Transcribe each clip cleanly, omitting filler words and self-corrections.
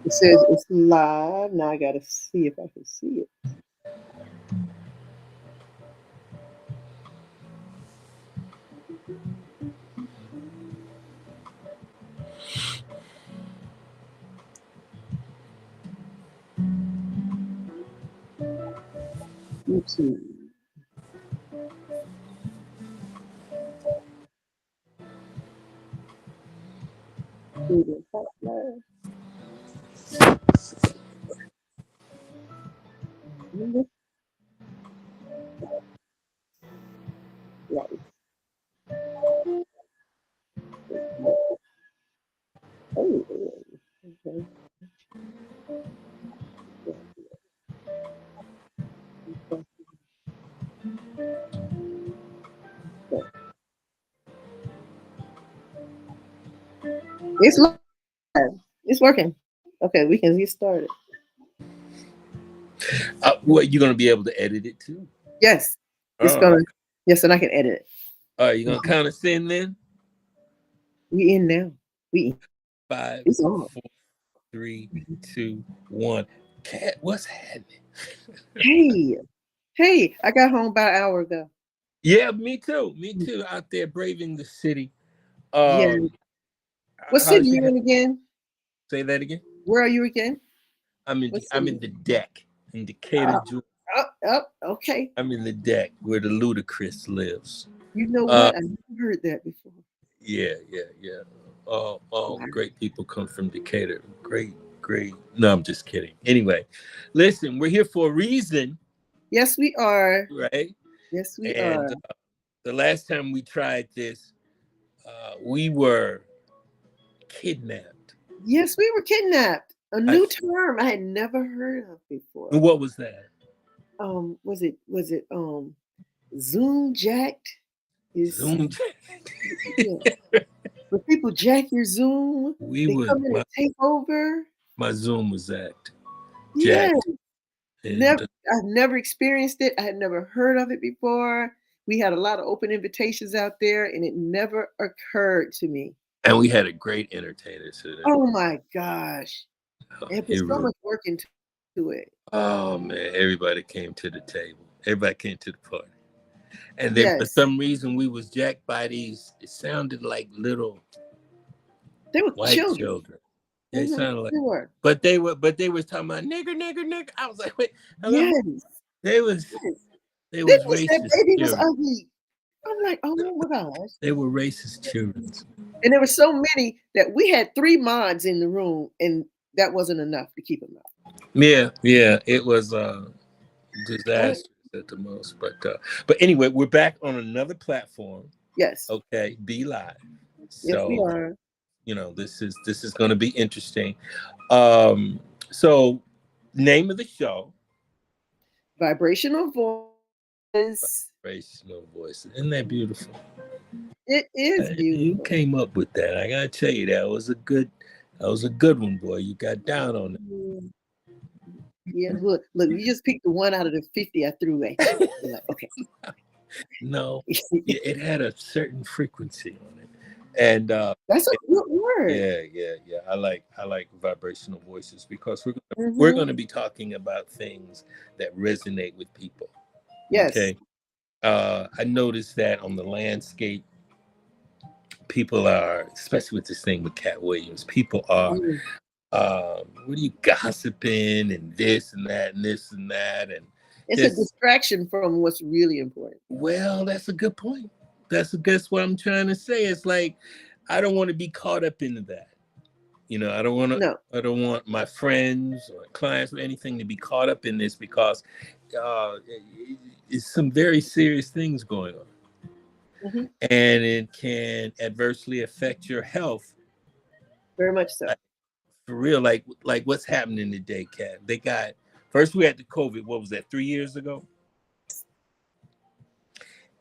It says it's live. Now I gotta see if I can see it. YouTube. Google Hot Live. Live. Oh, okay. It's live. It's working. Okay, we can get started. What, you gonna be able to edit it too? Yes, it's Oh, gonna. okay. Yes, and I can edit it. All right, you gonna count us in then? We in now. We in. Five, It's on. 4, 3, 2, 1. Cat, what's happening? Hey, hey! I got home about an hour ago. Yeah, me too. Me too. Out there braving the city. Yeah. Um, What city how's you your? in again? Say that again. Where are you again? I'm in. What I'm city? in the deck in Decatur, Uh, Georgia. okay. I'm in the deck where the ludicrous lives. You know Uh, what? I never heard that before. yeah, yeah, yeah. All Wow. great people come from Decatur. Great, great. No, I'm just kidding. Anyway, listen, we're here for a reason, Yes, we are. right? Yes, we And are. the last time we tried this, we were kidnapped. Yes, we were kidnapped. A I, new term I had never heard of before. what was that? Was it Zoom jacked? Is Zoom. yeah. When people jack your Zoom, We they was come in and take over. my Zoom was Yeah. jacked, and Never I've never experienced it. I had never heard of it before. We had a lot of open invitations out there and it never occurred to me. we had a great entertainer today. Oh my gosh. And put It so really, much work into it. oh man, everybody came to the table. Everybody came to the party. And then for Yes. some reason we was jacked by these, it sounded like little They were white children. children. They sounded like, They were. but they was talking about nigger, nigger, nigger. I was like, wait, hello? Yes. They was Yes. they Then was they said racist baby was children. ugly. I'm like, oh my gosh. They were racist children. And there were so many that we had 3 mods in the room, and that wasn't enough to keep them out. Yeah, yeah. It was Oh, disastrous at the most. But anyway, we're back on another platform. yes. Okay, Be Live. Yes, we So are. this is going to be interesting. Um, so name of the show, Vibrational voice. Vibrational Voices. Isn't that beautiful? It is You beautiful. came up with that. I gotta tell you, that was a good one, boy. You got down on Mm, yeah, look, you just picked the one out of the 50 I threw at you. You're like, okay. it. No, yeah, it had a certain frequency on it, and That's a good word. yeah, yeah, yeah. I like vibrational voices because we're Hmm. gonna be talking about things that resonate with people. Yes. Okay. I noticed that on the landscape, people are, especially with this thing with Cat Williams, people are, Mm. what are you gossiping and this and that and this and that and It's a just, distraction from what's really important. well, that's a good point. That's what I'm trying to say. It's like I don't want to be caught up into that. I don't want to. No. I don't want my friends or clients or anything to be caught up in this because it's some very serious things going on, Hmm. and it can adversely affect your health. Very much so. Like, for real, like what's happening today, Cat? They got first we had the COVID. What was that? 3 years ago,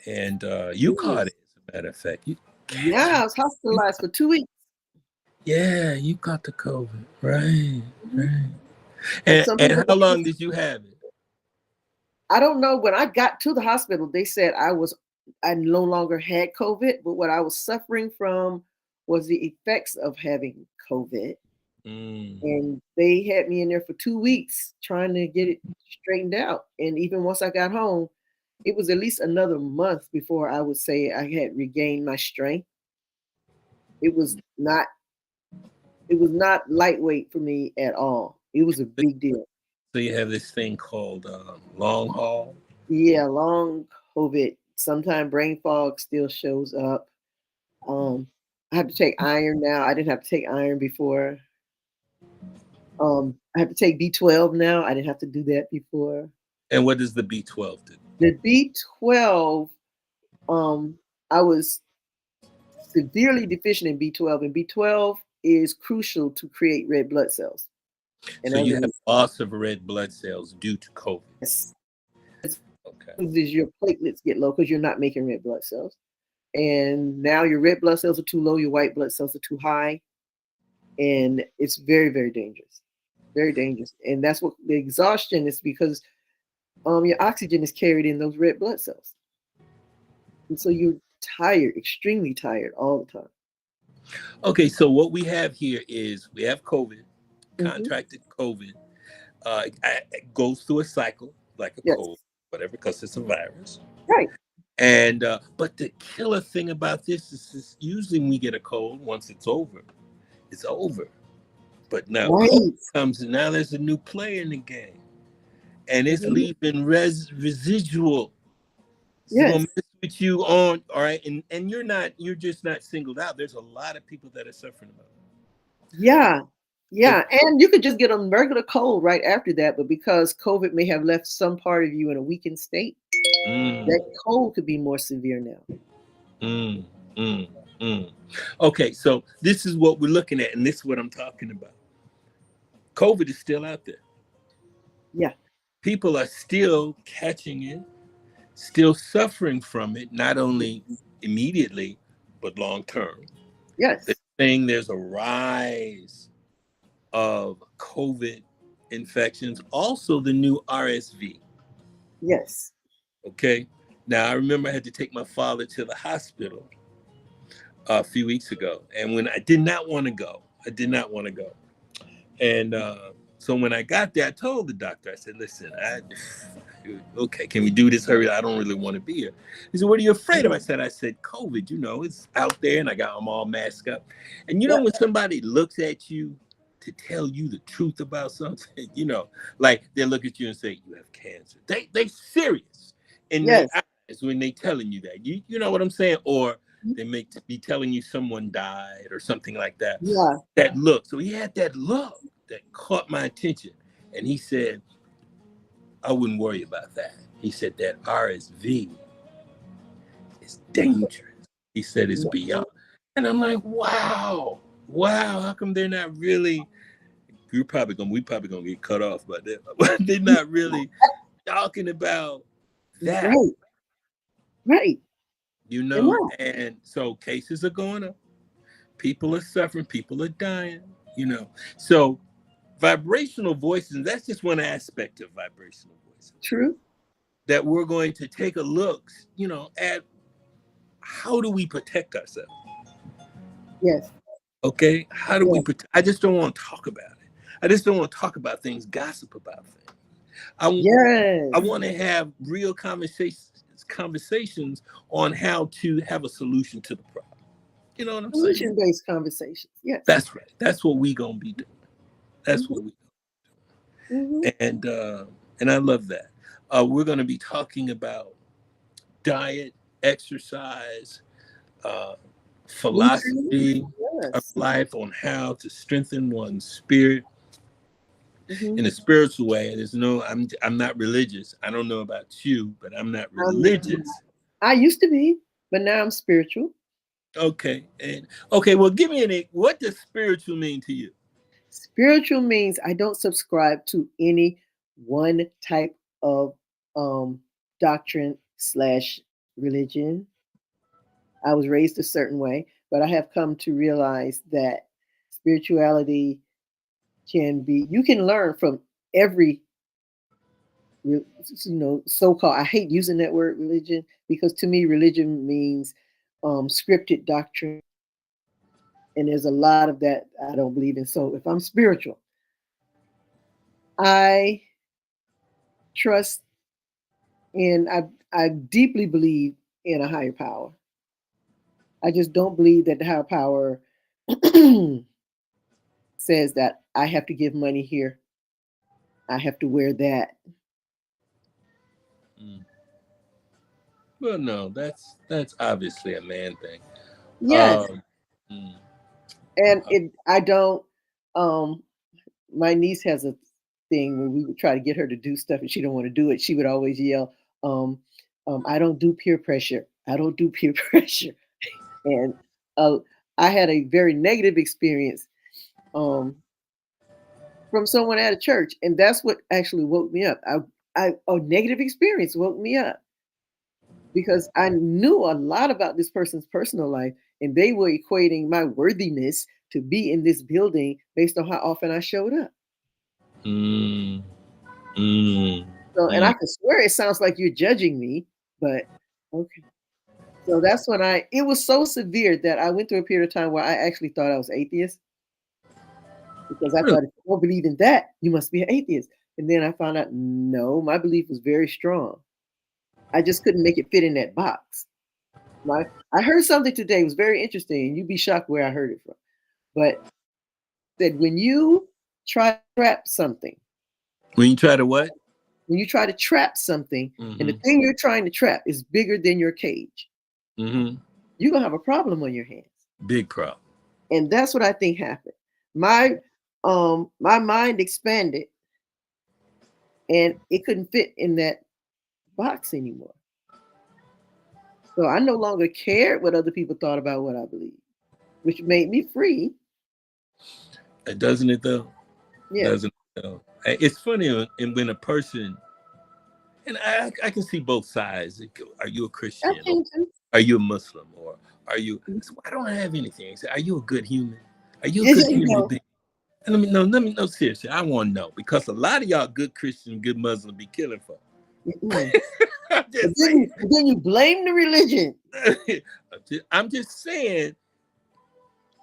and you caught Yes. it. As a matter of fact, you, Cat, Yeah, I was you hospitalized for 2 weeks. yeah, you got the COVID, right? Hmm. Right. And And some and people how don't. long did you have it? I don't know. When I got to the hospital, they said I no longer had COVID, but what I was suffering from was the effects of having COVID. Mm. And they had me in there for 2 weeks trying to get it straightened out. And even once I got home, it was at least another month before I would say I had regained my strength. It was not it was not lightweight for me at all. It was a big deal. So you have this thing called long haul. Yeah, long COVID. Sometimes brain fog still shows up. Um, I have to take iron now. I didn't have to take iron before. I have to take B12 now. I didn't have to do that before. And what does the B12 do? The B12, um, I was severely deficient in B12, and B12 is crucial to create red blood cells. And So as you a have loss of red blood cells due to COVID. yes, Okay. is your platelets get low because you're not making red blood cells. And now your red blood cells are too low, your white blood cells are too high, and it's very, very dangerous. Very dangerous. And that's what the exhaustion is because your oxygen is carried in those red blood cells. And so you're tired, extremely tired all the time. Okay, so what we have here is we have COVID, Hmm. contracted COVID. It goes through a cycle like a cold, Yes. whatever, because it's a virus. Right. And but the killer thing about this usually when we get a cold, once it's over, it's over. But now COVID Right. comes and now there's a new player in the game, and it's Mhm. leaving residual. It's gonna Yes. mess with you on, all right, and you're just not singled out. There's a lot of people that are suffering about Yeah. it. Yeah. And you could just get a regular cold right after that, but because COVID may have left some part of you in a weakened state, that Mm, cold could be more severe now. mm, mm, mm. Okay, so this is what we're looking at, and this is what I'm talking about. COVID is still out there. Yeah. People are still catching it, still suffering from it, not only immediately, but long term. They're Yes. saying there's a rise of COVID infections, also the new RSV. Yes. Okay. Now, I remember I had to take my father to the hospital a few weeks ago. And when I did not want to go, I did not want to go. And so when I got there, I told the doctor, I said, listen, okay, can we do this? Hurry, I don't really want to be here. He said, what are you afraid of? I said, COVID, it's out there and I'm all masked up. And Yeah. when somebody looks at you to tell you the truth about something, like they look at you and say, you have cancer. They serious in their Yes. eyes when they telling you that. You know what I'm saying? Or they may be telling you someone died or something like that. Yeah. That look. So he had that look that caught my attention. And he said, I wouldn't worry about that. He said that RSV is dangerous. He said it's Yeah. beyond. And I'm like, wow. Wow. How come they're not really we probably gonna get cut off by that. But they're not really talking about that. Right. Right. They're not. And so cases are going up. People are suffering, people are dying, you know. So vibrational voices, that's just one aspect of vibrational voices True. that we're going to take a look, at how do we protect ourselves? Yes. Okay? How do we Yes. protect? I just don't want to talk about it. I just don't want to talk about things, gossip about things. I, I Yes. want to have real conversations on how to have a solution to the problem. You know what I'm saying? Solution-based conversations. Yes. That's right. That's what we gonna be doing. That's Hmm. what we Hmm. and I love that. We're going to be talking about diet, exercise, uh, Nutrients. philosophy of Yes. life on how to strengthen one's spirit Hmm. in a spiritual way. There's no, I'm not religious. I don't know about you, but I'm not Um, religious. I used to be, but now I'm spiritual. Okay, and okay, well, give me what does spiritual mean to you? Spiritual means I don't subscribe to any one type of doctrine slash religion. I was raised a certain way, but I have come to realize that spirituality can be, you can learn from every, so-called, I hate using that word religion because to me, religion means scripted doctrine. And there's a lot of that I don't believe in. So if I'm spiritual, I trust in, I deeply believe in a higher power. I just don't believe that the higher power says that I have to give money here. I have to wear that. Mm. Well, no, that's obviously a man thing. Yes. Um, mm, And uh, it I don't um my niece has a thing when we would try to get her to do stuff and she don't want to do it, she would always yell, um, I don't do peer pressure. I don't do peer pressure. And uh, I had a very negative experience um, from someone at a church, and that's what actually woke me up. A negative experience woke me up because I knew a lot about this person's personal life, and they were equating my worthiness to be in this building based on how often I showed up. mm, mm, So, and I mm. can swear it sounds like you're judging me, but okay. So that's when it was so severe that I went through a period of time where I actually thought I was atheist because I Really? thought if you don't believe in that, you must be an atheist. And then I found out, no, my belief was very strong. I just couldn't make it fit in that box. My, I heard something today, it was very interesting, and you'd be shocked where I heard it from. But that when you try to trap something, When you try to what? when you try to trap something, and the Mm-hmm. thing you're trying to trap is bigger than your cage, Mm-hmm. you're gonna have a problem on your hands. Big problem. And that's what I think happened. My my mind expanded and it couldn't fit in that box anymore. So I no longer cared what other people thought about what I believed, which made me free. Doesn't it though? Yes. Doesn't it though? It's funny when a person, and I can see both sides. Are you a I Christian, or can too. are you a Muslim, or are you? So I don't have anything. I say, are you a good human? Are you a Yes, good you human know. being? And let me know seriously. I want to know because a lot of y'all good Christian, good Muslim be killing for. Mm-mm. I'm But just saying. then you blame the religion. I'm just saying.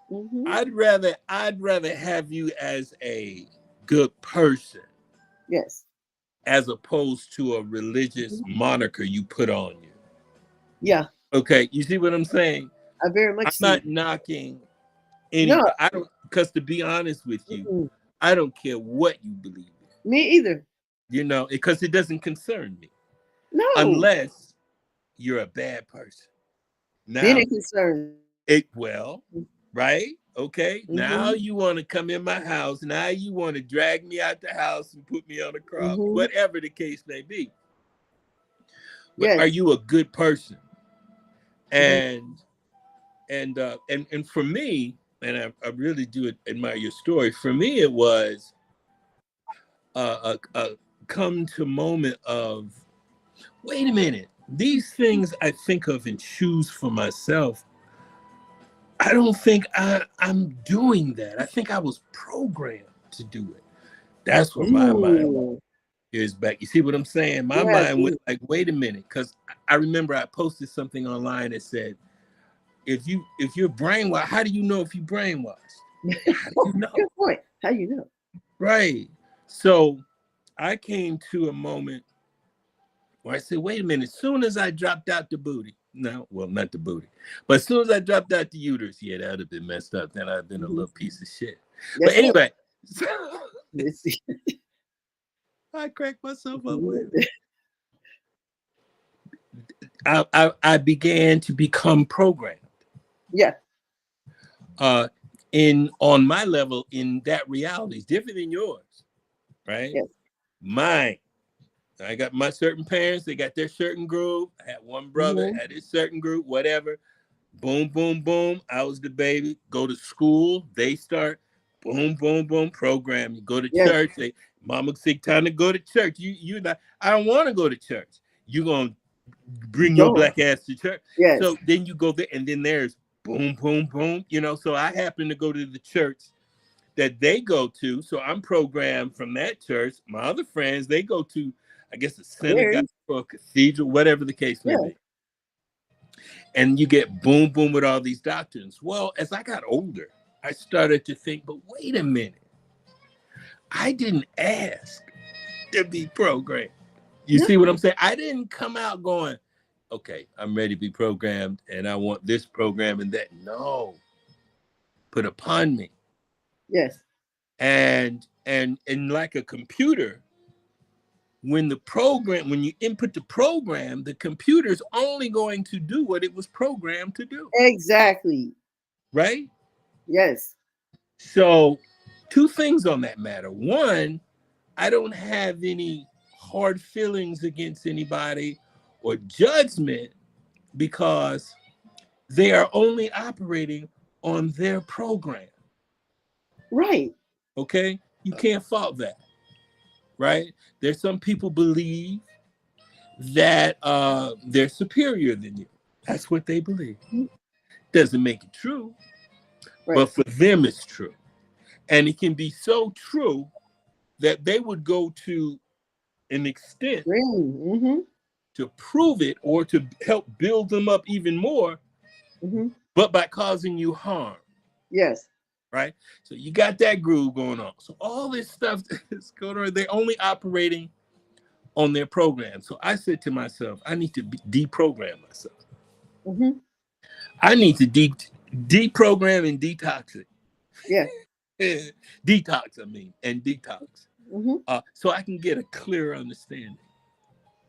Hmm. I'd rather have you as a good person Yes. as opposed to a religious Hmm. moniker you put on you. Yeah, Okay, you see what I'm saying? I very I'm much see. not knocking No, anybody. I don't, because to be honest with you, mm-mm. I don't care what you believe in. Me either. Because it doesn't concern me No. unless you're a bad person. Then Now, it concerns. well, right? Okay. Now Mm-hmm. you want to come in my house. Now you want to drag me out the house and put me on a cross, Mm-hmm. whatever the case may be. But are Yes. you a good person? Mm-hmm. And for me, and I really do admire your story. For me, it was a come to moment of, wait a minute, these things I think of and choose for myself, I don't think I'm doing that. I think I was programmed to do it. That's where my mind Ooh. is back. You see what I'm saying? My Yeah, I mind went do. like, wait a minute, because I remember I posted something online that said, if you're brainwashed, how do you know if you're brainwashed? How do you know? Good point. How you know? Right. So I came to a moment where I said, wait a minute, as soon as I dropped out the booty, no, well, not the booty, but as soon as I dropped out the uterus, yeah, that would have been messed up. Then I'd have been a Mhm. little piece of shit. But That's right. anyway, Let's see. I cracked myself up. Wait a minute. I began to become programmed. Yeah. Uh, in on my level, in that reality is different than yours, right? Yes. Mine. I got my certain parents, they got their certain group. I had one brother, Hmm. had his certain group, whatever. Boom, boom, boom. I was the baby. Go to school, they start boom, boom, boom program. You go to Yes. church, they mama say time to go to church. You not, I don't want to go to church. You gonna You bring your going. black ass to church. Yes. So then you go there, and then there's boom, boom, boom. So I happen to go to the church that they go to. So I'm programmed from that church. My other friends, they go to, I guess, a synagogue Very. or a cathedral, whatever the case may Yeah. be. And you get boom, boom with all these doctrines. Well, as I got older, I started to think, but wait a minute. I didn't ask to be programmed. You No. see what I'm saying? I didn't come out going, okay, I'm ready to be programmed and I want this program and that. No, put upon me. Yes. And like a computer, when you input the program, the computer's only going to do what it was programmed to do. Exactly. Right? Yes. So, two things on that matter. One, I don't have any hard feelings against anybody or judgment because they are only operating on their program. Right. Okay? You can't fault that, right? There's some people believe that they're superior than you. That's what they believe. Doesn't make it true, Right. but for them it's true. And it can be so true that they would go to an extent Mm-hmm. to prove it or to help build them up even more, Mm-hmm. but by causing you harm, Yes. right? So you got that groove going on. So all this stuff is going on. They're only operating on their program. So I said to myself, I need to deprogram myself. Mm-hmm. I need to deprogram and detox it. Yeah. Detox, I mean, and detox. Mm-hmm. So I can get a clearer understanding.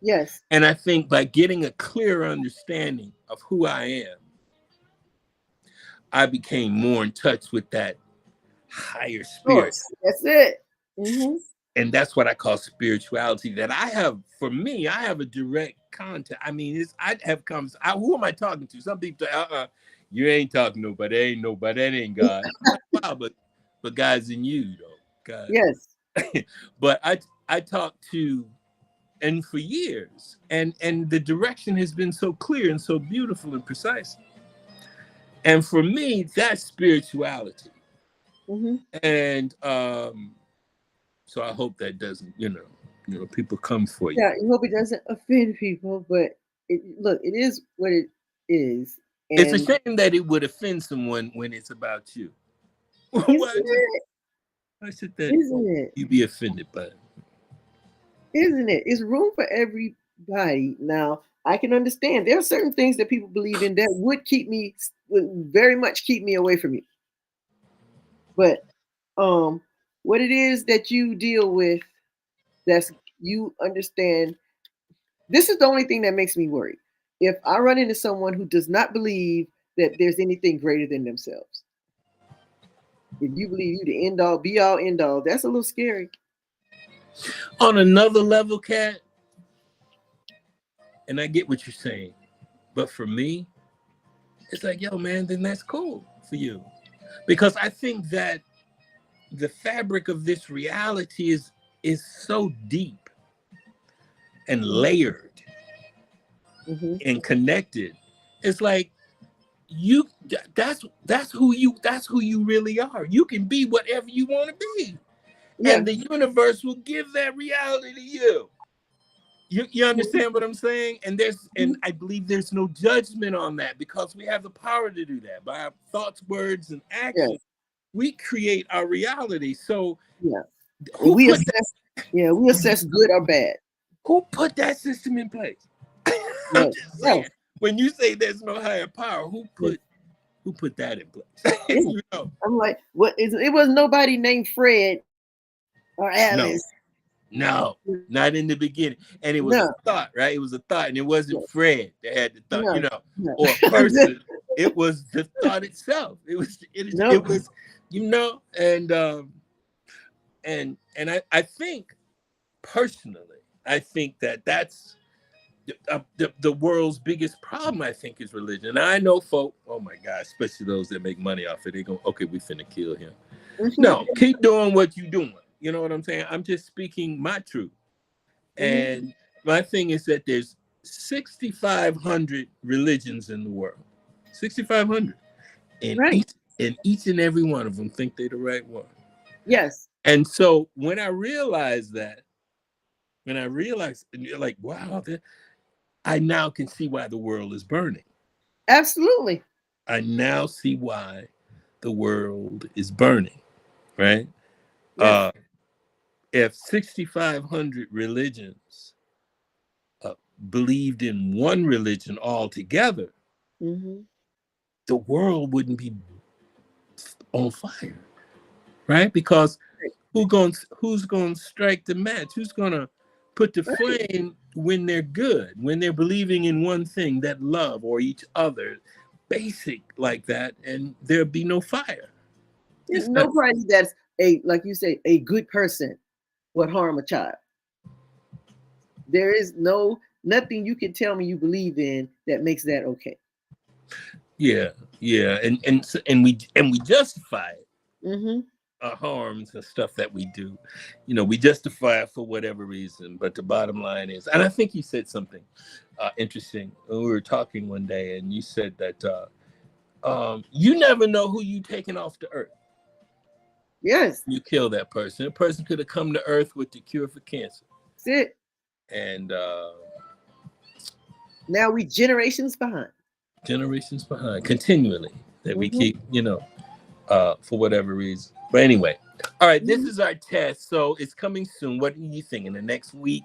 Yes. And I think by getting a clearer understanding of who I am, I became more in touch with that higher spirit. Source. That's it. Mm-hmm. And that's what I call spirituality. That I have, for me, I have a direct contact. I mean, I have comes. Who am I talking to? Some people say, you ain't talking to nobody. Ain't nobody. That ain't God. I'm like, wow, but God's in you, though. God. Yes. But I talk to, and for years, and the direction has been so clear and so beautiful and precise. And for me, that's spirituality. Mm-hmm. And so I hope that doesn't, people come for you. Yeah, I hope it doesn't offend people, but look, it is what it is. It's a And shame that it would offend someone when it's about you. isn't it? I said that Isn't it? you be offended by it. Isn't it? It's room for everybody. Now, I can understand there are certain things that people believe in that would very much keep me away from you. But what it is that you deal with, that's you understand. This is the only thing that makes me worry. If I run into someone who does not believe that there's anything greater than themselves, if you believe you the end all, be all, end all, that's a little scary. On another level, Kat, and I get what you're saying, but for me, it's like, yo, man, then that's cool for you. Because I think that the fabric of this reality is so deep and layered Mm-hmm. and connected. It's like you that's who you really are. You can be whatever you want to be. Yeah. And the universe will give that reality to you. You understand what I'm saying? And I believe there's no judgment on that because we have the power to do that. By our thoughts, words, and Yes. actions, we create our reality. So Yeah. And who put we assess good or bad. that system in place? I'm Yes. just saying. Yes. When you say there's no higher power, who put that in place? Yes. I'm like, what is it? Was nobody named Fred or No, Alice. no, not in the beginning. And it was a No. thought, right? It was a thought, and it wasn't Fred that had the thought, No. No. or a person. It was the thought itself. It was, and I think personally, I think that's the world's biggest problem. I think is religion. And I know folk, oh my God, especially those that make money off it, they go, okay, we finna kill him. No, keep doing what you're doing. You know what I'm saying? I'm just speaking my truth. And my thing is that there's 6,500 religions in the world. 6,500. And Right. each and every one of them think they're the right one. Yes. And so when I realized that, and you're like, wow, I now can see why the world is burning. Absolutely. I now see why the world is burning, right? Yes. If 6,500 religions believed in one religion altogether, Mm-hmm. the world wouldn't be on fire, right? Because who's going to strike the match? Who's going to put the Right. flame when they're good, when they're believing in one thing, that love or each other, basic like that, and there'll be no fire. It's not. Nobody that's like you say, a good person would harm a child. There is nothing you can tell me you believe in that makes that okay. Yeah, yeah, and we justify it, Mm-hmm. our harms and stuff that we do. We justify it for whatever reason. But the bottom line is, and I think you said something interesting. We were talking one day, and you said that you never know who you taking off the earth. Yes, You kill that person. A person could have come to earth with the cure for cancer, that's it. and Now we generations behind. generations behind, continually that we Mm-hmm. keep, for whatever reason. But anyway, all right, this Mm-hmm. is our test, so it's coming soon. What do you think? In the next week?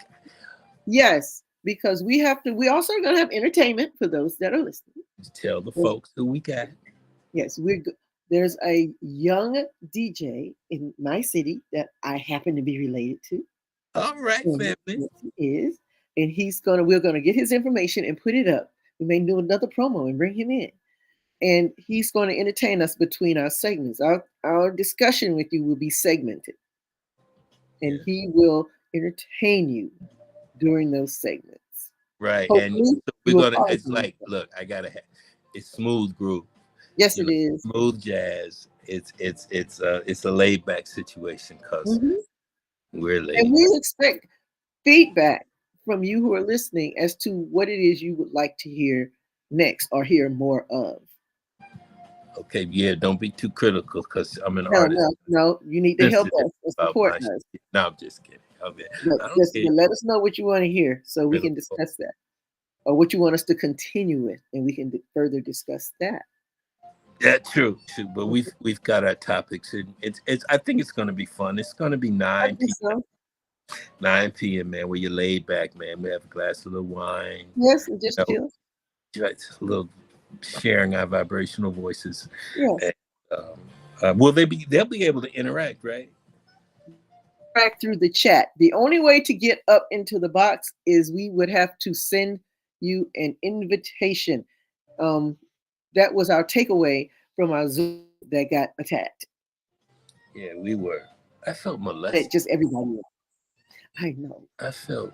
Yes, because we also are going to have entertainment for those that are listening. Tell the Yes, folks who we got. yes, there's a young DJ in my city that I happen to be related to. All right, And family. yes, he is. And we're gonna get his information and put it up. We may do another promo and bring him in. And he's going to entertain us between our segments. Our discussion with you will be segmented. And Yeah, he will entertain you during those segments. right. And Hopefully so we're you will gonna. follow It's me. like, look, I gotta have. It's smooth groove, Yes, it is. smooth jazz. It's a laid back situation because Mhm. we're And laid we back. expect feedback from you who are listening as to what it is you would like to hear next or hear more of. Okay, yeah. Don't be too critical because I'm an No, artist. no, no. You need to help Sensitive us and about support my us. shit. No, I'm just kidding. But I don't just care. but let us know what you want to hear so we can Critical. discuss that, or what you want us to continue with, and we can further discuss that. Yeah, true, true. But we've got our topics, and it's. I think it's going to be fun. It's going to be I 9 think p.m. so. 9 p.m. Man, where you're laid back, man. We have a glass of the wine. Yes, and You just know, chill. just a little sharing our vibrational voices. Yes. And, will they be? They'll be able to interact, right? Interact through the chat. The only way to get up into the box is we would have to send you an invitation. Um, that was our takeaway from our Zoom that got attacked. Yeah, we were. I felt That molested. just everybody. I know. I felt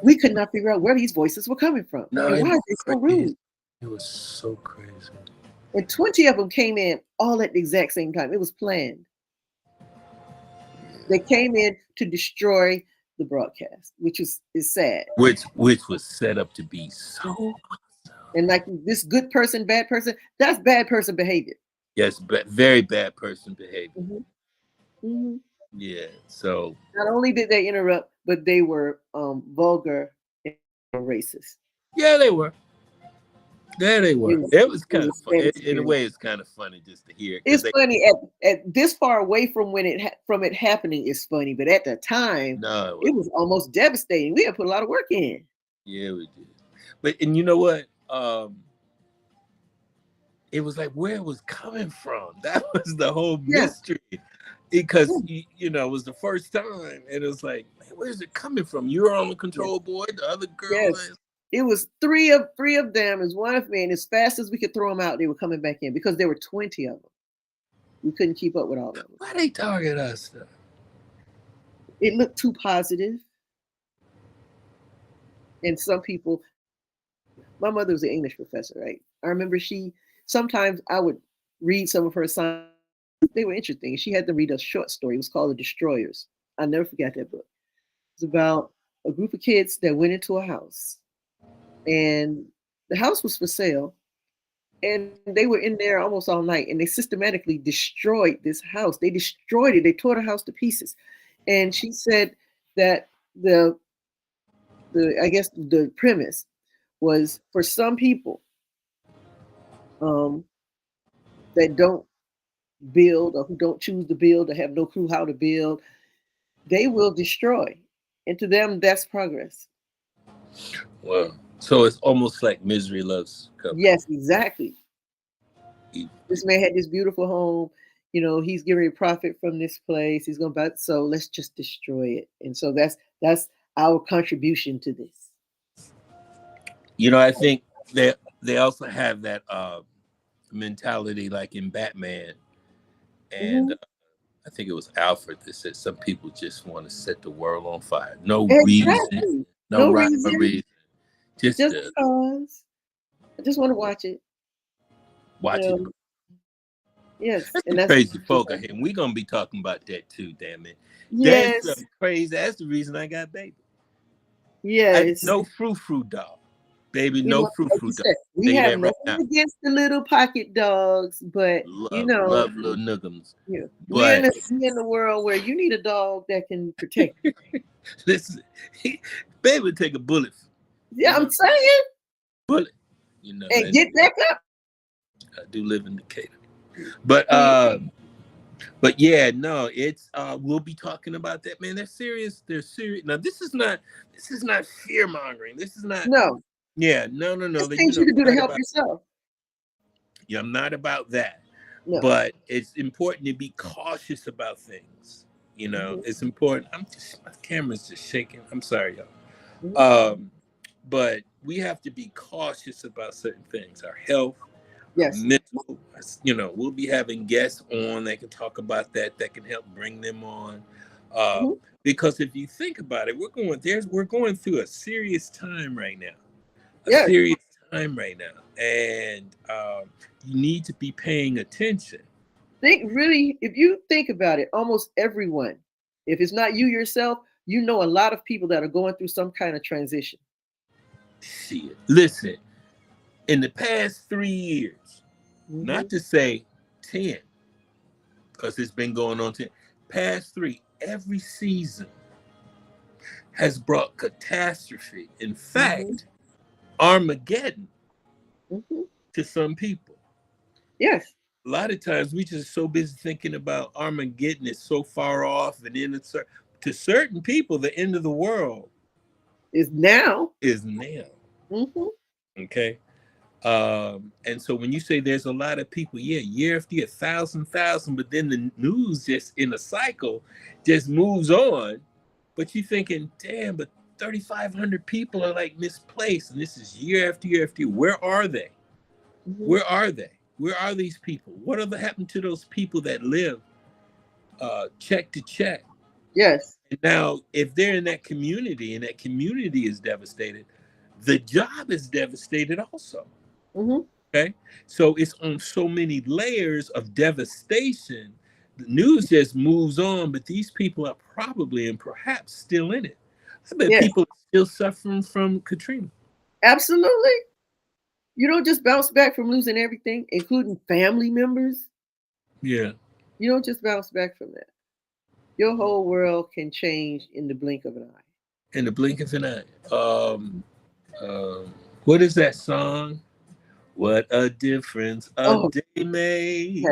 We could not figure out where these voices were coming from no. and It why was are they so crazy. rude. It was so crazy. And 20 of them came in all at the exact same time. It was planned. They came in to destroy the broadcast, which is sad. Which was set up to be so. And like this good person, bad person, that's bad person behavior. Yes, but very bad person behavior. Hmm. Hmm. Yeah. So Not only did they interrupt, but they were vulgar and racist. yeah, they were. There they It were. was, It was it kind of was fun. In a devastating. way, it's kind of funny just to hear it because It's they funny at this far away from when from it happening. It's funny, but at the time, no, it it wasn't. was almost devastating. We had put a lot of work in. Yeah, we did. But and you know what? It was like where it was coming from. That was the whole Yeah, mystery. Because yeah, it was the first time, and it was like, man, where's it coming from? You're on the yes, control board. The other girl yes. is. It was three of them as one of me, and as fast as we could throw them out, they were coming back in because there were 20 of them. We couldn't keep up with all of them. Why they target us? Though? It looked too positive, and some people. My mother was an English professor, right? I remember sometimes I would read some of her assignments. They were interesting. She had them read a short story. It was called The Destroyers. I never forgot that book. It's about a group of kids that went into a house, and the house was for sale, and they were in there almost all night, and they systematically destroyed this house. They destroyed it. They tore the house to pieces. And she said that the I guess the premise was for some people um, that don't build or who don't choose to build or have no clue how to build, they will destroy. And to them, that's progress. Well, so it's almost like misery loves company. Yes, exactly. You- This man had this beautiful home. He's getting a profit from this place. He's going to buy. So let's just destroy it. And so that's our contribution to this. I think they also have that mentality like in Batman, and Hmm. I think it was Alfred that said some people just want to set the world on fire. No reason, Exactly. no No rhyme or reason, reason. Just just because. I just want to watch it. You watch it. know. Yes, That's and the that's crazy folk out here. And we're gonna be talking about that too, damn it. That's yes, some crazy. That's the reason I got baby. yes. No frou dog. Baby, no Like frou you dog. said, we Tell you have that right nothing now. against the little pocket dogs, but Love little nuggums. we're But in a world where you need a dog that can protect you. listen, baby would take a bullet, Yeah, I'm saying, bullet. and And get back up. I do live in Decatur. But Mhm. yeah, no, it's we'll be talking about that, man. They're serious. They're serious. Now this is not fear mongering. This is not No, yeah, no. it's That things you can do to not help about yourself. yeah, I'm not about that. No. But it's important to be cautious about things. Hmm. It's important. My camera's just shaking. I'm sorry, Hmm. y'all. But we have to be cautious about certain things, our health, our Yes. mental. We'll be having guests on that can talk about that can help bring them on. Hmm. Because if you think about it, we're going through a serious time right now, a Yes. serious time right now, and you need to be paying attention. Think really, if you think about it, almost everyone, if it's not you yourself, you know a lot of people that are going through some kind of transition. Shit, listen, in the past 3 years, Hmm. not to say 10, because it's been going on 10, past three, every season has brought catastrophe. In Hmm. fact, Armageddon Hmm. to some people. Yes. A lot of times we just so busy thinking about Armageddon is so far off, and then to certain people, the end of the world Is now. is now. Hmm. Okay. And so when you say there's a lot of people, yeah, year after year, thousand, but then the news just in a cycle just moves on. But you're thinking, damn, but 3,500 people are like misplaced, and this is year after year after year. Where are they? Hmm. Where are they? Where are these people? What ever happened to those people that live check to check? Yes. And now, if they're in that community and that community is devastated, the job is devastated also. Hmm. Okay. So it's on so many layers of devastation. The news just moves on, but these people are probably and perhaps still in it. I bet Yes. people are still suffering from Katrina. Absolutely. You don't just bounce back from losing everything, including family members. Yeah. You don't just bounce back from that. Your whole world can change in the blink of an eye. In the blink of an eye. What is that song? What a difference a Oh, day yes. made.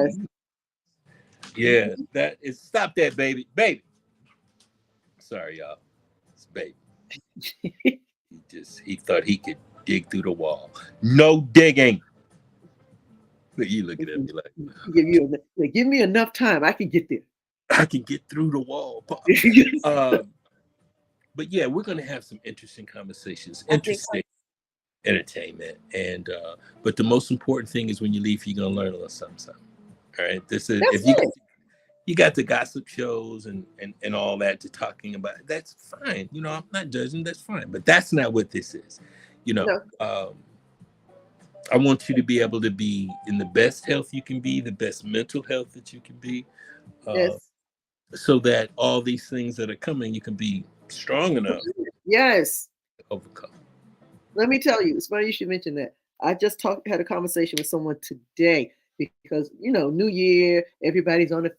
Yeah, Mhm. that is stop that, baby. Baby. Sorry, y'all. It's baby. He thought he could dig through the wall. No digging. Look, you looking at me like Give me enough time. I can get there. I can get through the wall. But yeah, we're gonna have some interesting conversations, I think interesting entertainment, and but the most important thing is when you leave, you're gonna learn a little something. All right, this is that's if it. you got the gossip shows and all that to talking about. That's fine. I'm not judging. That's fine. But that's not what this is. You know, No. um, I want you to be able to be in the best health you can be, the best mental health that you can be, uh, Yes. so that all these things that are coming, you can be strong enough Yes. to overcome. Let me tell you, it's funny you should mention that. I just had a conversation with someone today because New Year, everybody's on a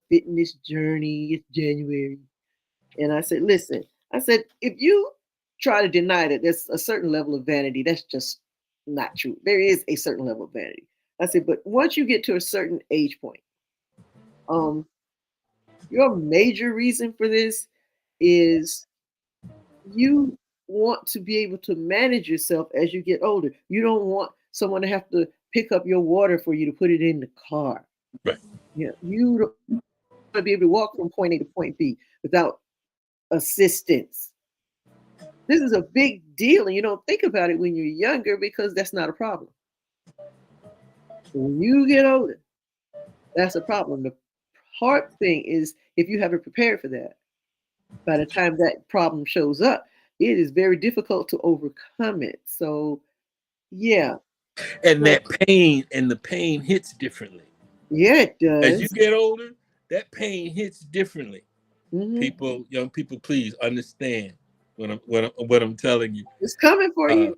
fitness journey. It's January, and I said, listen, I said, if you try to deny that there's a certain level of vanity, that's just not true. There is a certain level of vanity. I said, but once you get to a certain age point, Um, your major reason for this is you want to be able to manage yourself as you get older. You don't want someone to have to pick up your water for you to put it in the car. Right. Yeah, you don't want to be able to walk from point A to point B without assistance. This is a big deal, and you don't think about it when you're younger because that's not a problem. When you get older, that's a problem. The hard thing is if you haven't prepared for that. By the time that problem shows up, it is very difficult to overcome it. So, yeah, And so that pain, and the pain hits differently. yeah, it As you does. get older, that pain hits differently. Hmm. People, young people, please understand what I'm telling you. It's coming for Uh, you.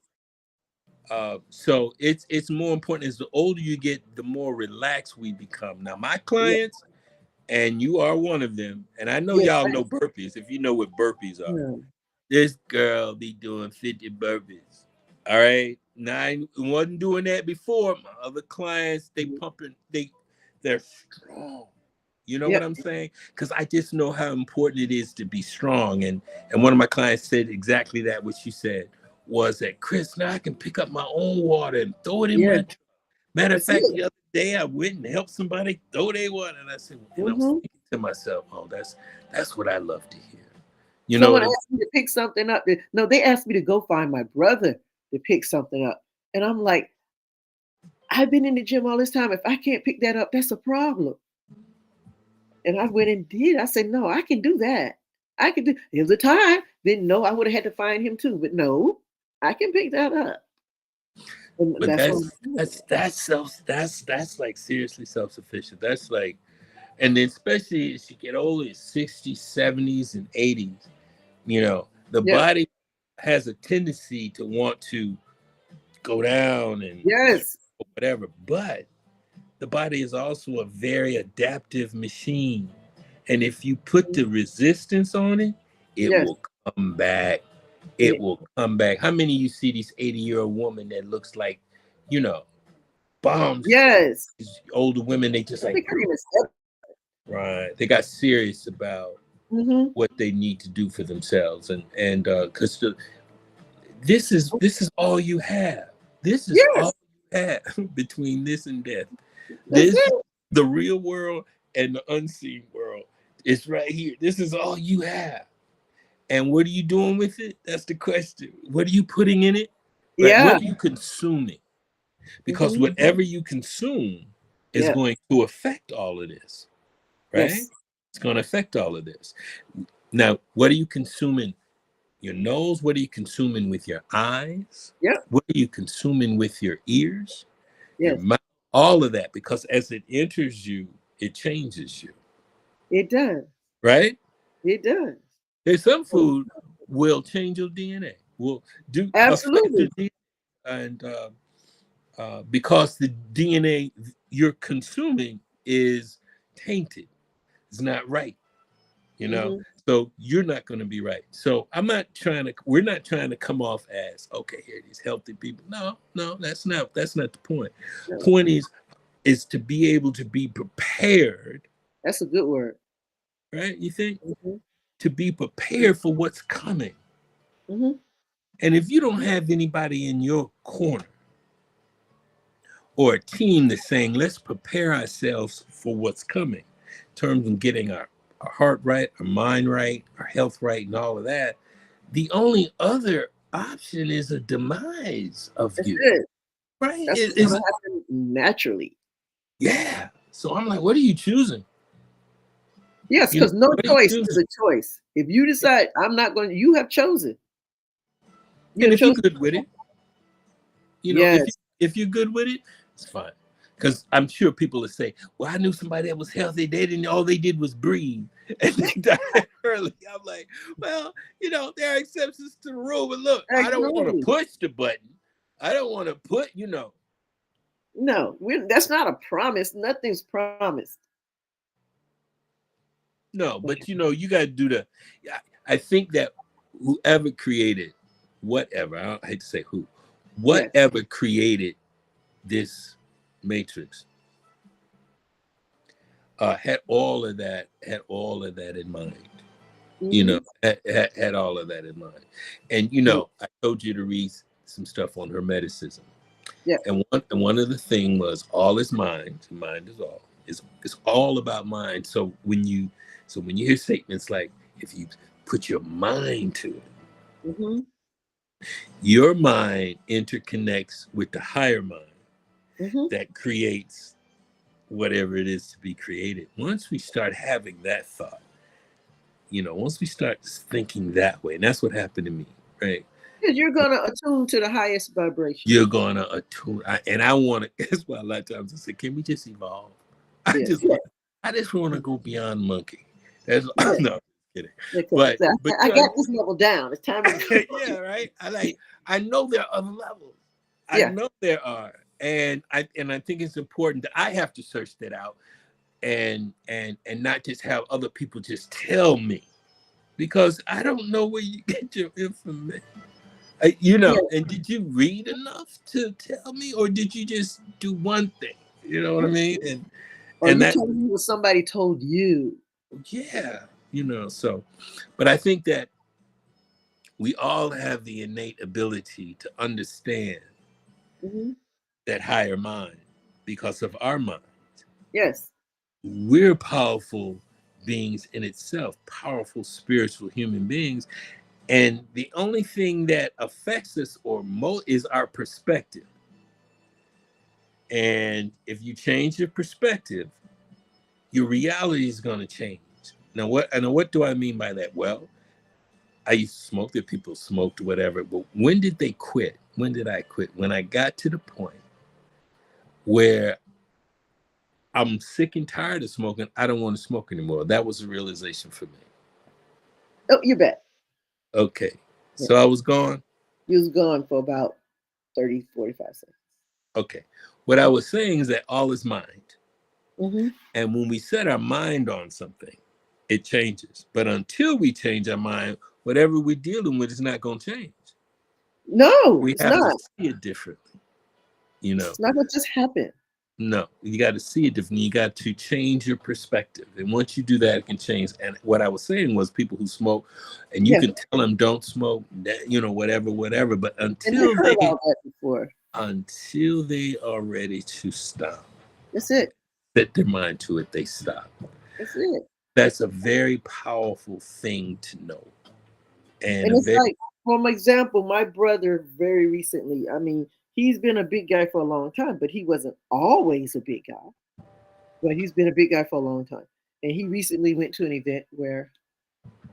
so it's more important as the older you get, the more relaxed we become. Now, my Yeah, clients, and you are one of them, and I know yes, y'all I know burpees. If you know what burpees are, am. this girl be doing 50 burpees. All right. Now I wasn't doing that before. My other clients, they're strong. You know what Yep. I'm saying? Because I just know how important it is to be strong. And one of my clients said exactly that. What she said was that, Chris, now I can pick up my own water and throw it in Yeah, my truck. Matter of that's fact, it. the other day I went and helped somebody throw their water, and I said, and I was Hmm. thinking to myself, oh, that's what I love to hear. You know Someone what I'm asked me to pick something up. No, they asked me to go find my brother to pick something up. And I'm like, I've been in the gym all this time. If I can't pick that up, that's a problem. And I went and did. I said, no, I can do that. I can do. There's a time. Then no, I would have had to find him too. But no, I can pick that up. And But that's what I'm doing. that's like seriously self-sufficient. That's like, and then especially as you get older, 60s, 70s, and 80s, the Yeah. body has a tendency to want to go down and Yes. whatever. But the body is also a very adaptive machine. And if you put the resistance on it, it Yes. will come back. It It, will come back. How many of you see this 80-year-old woman that looks like, you know, bombs? yes. These older women, they just I like, think her name is Steph. right. They got serious about Mm-hmm. what they need to do for themselves. And because this is all you have. This is all Yes. you have between this and death. That's This, it. the real world and the unseen world, is right here. This is all you have. And what are you doing with it? That's the question. What are you putting in it? Right? Yeah. What are you consuming? Because Mm-hmm. whatever you consume is Yeah. going to affect all of this, right? Yes. It's going to affect all of this. Now, what are you consuming? Your nose? What are you consuming with your eyes? Yep. What are you consuming with your ears? Your Yes. mouth? All of that, because as it enters you, it changes you, It does. right? It does. There's some food will change your DNA, will do affect your Absolutely. DNA, and because the DNA you're consuming is tainted, it's not right, you know. Mm-hmm. So you're not going to be right. So we're not trying to come off as, okay, here these healthy people. No, no, that's not the point. No, Point is to be able to be prepared, that's a good word. right? You think, Mm-hmm. to be prepared for what's coming. Mm-hmm. And if you don't have anybody in your corner or a team that's saying, let's prepare ourselves for what's coming, in terms of getting our heart right, our mind right, our health right, and all of that, the only other option is a demise of That's you, it. right? That's It what's going is, to happen naturally. yeah. So I'm like, what are you choosing? Yes, because no What are you choice is choosing? a choice. If you decide I'm not going to, you have chosen. You And have if you're chosen. good with it, if Yes. you're good with it, it's fine. Because I'm sure people will say, "Well, I knew somebody that was healthy. They didn't. All they did was breathe, and they died early." I'm like, "Well, there are exceptions to the rule, but look, I don't want to Absolutely. push the button. I don't want to put, No, that's not a promise. Nothing's promised. no, but you got to do the. I think that whoever created, whatever, I hate to say who, Yes. whatever created this matrix had all of that, in mind. Mm-hmm. Had all of that in mind. And I told you to read some stuff on Hermeticism. Yeah. And one of the thing was all is mind. Mind is all. It's all about mind. So when you hear statements like, if you put your mind to it, Mm-hmm. your mind interconnects with the higher mind Mm-hmm. that creates whatever it is to be created. Once we start having that thought, once we start thinking that way, and that's what happened to me, right? Because you're gonna attune to the highest vibration. You're gonna attune, and I want to. That's why a lot of times I say, "Can we just evolve?" I Yes. just, Yeah. I just want to go beyond monkey. That's Yeah. no, I'm kidding. Because But but I you got this level down. It's time to go. yeah, right. I know there are other levels. I Yeah. know there are, and I think it's important that I have to search that out, and not just have other people just tell me, because I don't know where you get your information. Yeah. And did you read enough to tell me, or did you just do one thing? You know what I mean? Or And you that, telling me what somebody told you. yeah, so, but I think that we all have the innate ability to understand Mm-hmm. that higher mind because of our mind. Yes. We're powerful beings in itself, powerful spiritual human beings. And the only thing that affects us is our perspective. And if you change your perspective, your reality is going to change. Now, what do I mean by that? Well, I used to smoke. That people smoked, whatever. But when did they quit? When did I quit? When I got to the point where I'm sick and tired of smoking, I don't want to smoke anymore. That was a realization for me. Oh, you bet. Okay, Yeah. so I was gone. You was gone for about 30, 45 seconds. Okay, what I was saying is that all is mind, Mm-hmm. and when we set our mind on something, it changes. But until we change our mind, whatever we're dealing with is not going to change. No, We it's have to not. see it differently. You know, It's not gonna just happen. no, you got to see it differently. You got to change your perspective, and once you do that, it can change. And what I was saying was, people who smoke, and you Yeah. can tell them don't smoke, whatever. But And they've until heard they all that before. are ready to stop, That's it. set their mind to it, they stop. That's it. That's a very powerful thing to know, and And a it's very like, for example, my brother very recently, I mean, he's been a big guy for a long time, but he wasn't always a big guy. But he's been a big guy for a long time. And he recently went to an event where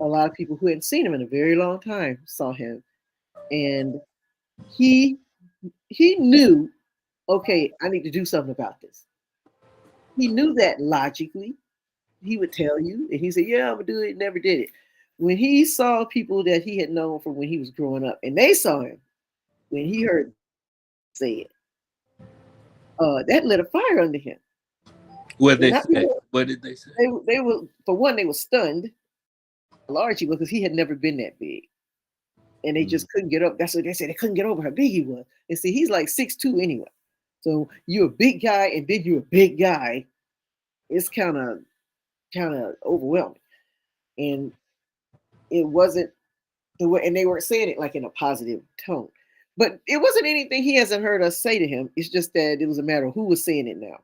a lot of people who hadn't seen him in a very long time saw him. And he he knew, okay, I need to do something about this. He knew that logically. He would tell you, and he said, "Yeah, I'm gonna do it." Never did it. When he saw people that he had known from when he was growing up, and they saw him, when he heard say it, that lit a fire under him. what And they not say. because What did they say? they were, for one, they were stunned. How large he was, because he had never been that big, and they Mm. just couldn't get up. That's what they said. They couldn't get over how big he was. And see, he's like 6'2" anyway. So you're a big guy, and then you're a big guy. It's kind of overwhelming, and it wasn't the way. And they weren't saying it like in a positive tone, but it wasn't anything he hasn't heard us say to him. It's just that it was a matter of who was saying it now.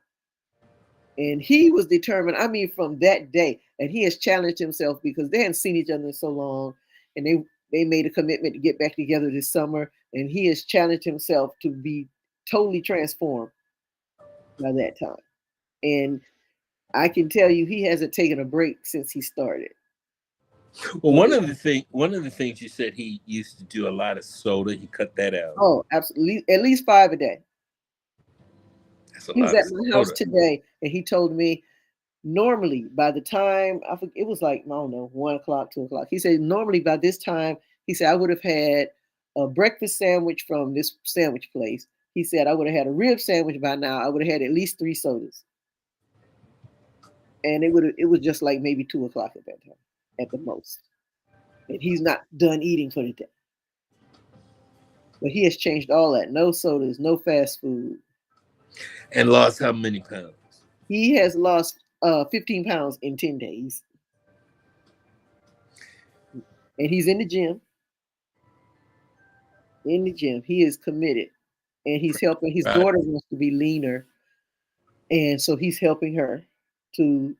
And he was determined. I mean, from that day, and he has challenged himself because they hadn't seen each other in so long, and they made a commitment to get back together this summer. And he has challenged himself to be totally transformed by that time. And I can tell you, he hasn't taken a break since he started. Well, So, one of the things you said, he used to do a lot of soda. He cut that out. oh, absolutely, at least 5 a day. That's a He was lot of at my house soda. today, and he told me normally by the time it was like, I don't know, 1 o'clock, 2 o'clock. He said normally by this time, he said I would have had a breakfast sandwich from this sandwich place. He said I would have had a rib sandwich by now. I would have had at least 3 sodas, and it was just like maybe 2 o'clock at that time, at the most. And he's not done eating for the day. But he has changed all that. No sodas, no fast food. And lost how many pounds? He has lost 15 pounds in 10 days. And he's in the gym. In the gym. He is committed. And he's helping. His Right. daughter wants to be leaner. And so he's helping her to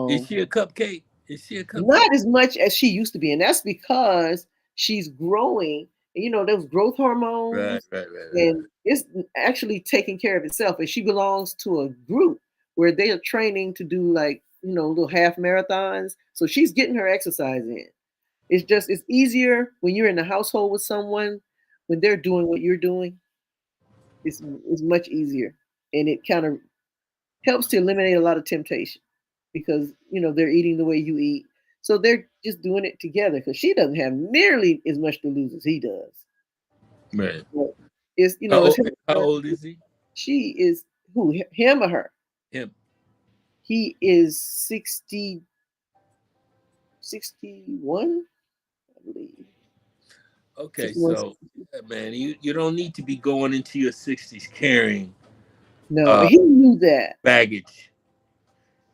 Is she a cupcake? Is she a cupcake? not as much as she used to be. And that's because she's growing. And, those growth Right, hormones. right, right, right, And it's actually taking care of itself. And she belongs to a group where they are training to do like, little half marathons. So she's getting her exercise in. It's easier when you're in the household with someone, when they're doing what you're doing. It's much easier. And it kind of helps to eliminate a lot of temptation because they're eating the way you eat. So they're just doing it together because she doesn't have nearly as much to lose as he does. right. But it's How it's old, her. how old is he? She is who, him or her? Him. He is 61, I believe. Okay, 61, so 62. man, you don't need to be going into your 60s carrying No, uh he knew that. baggage,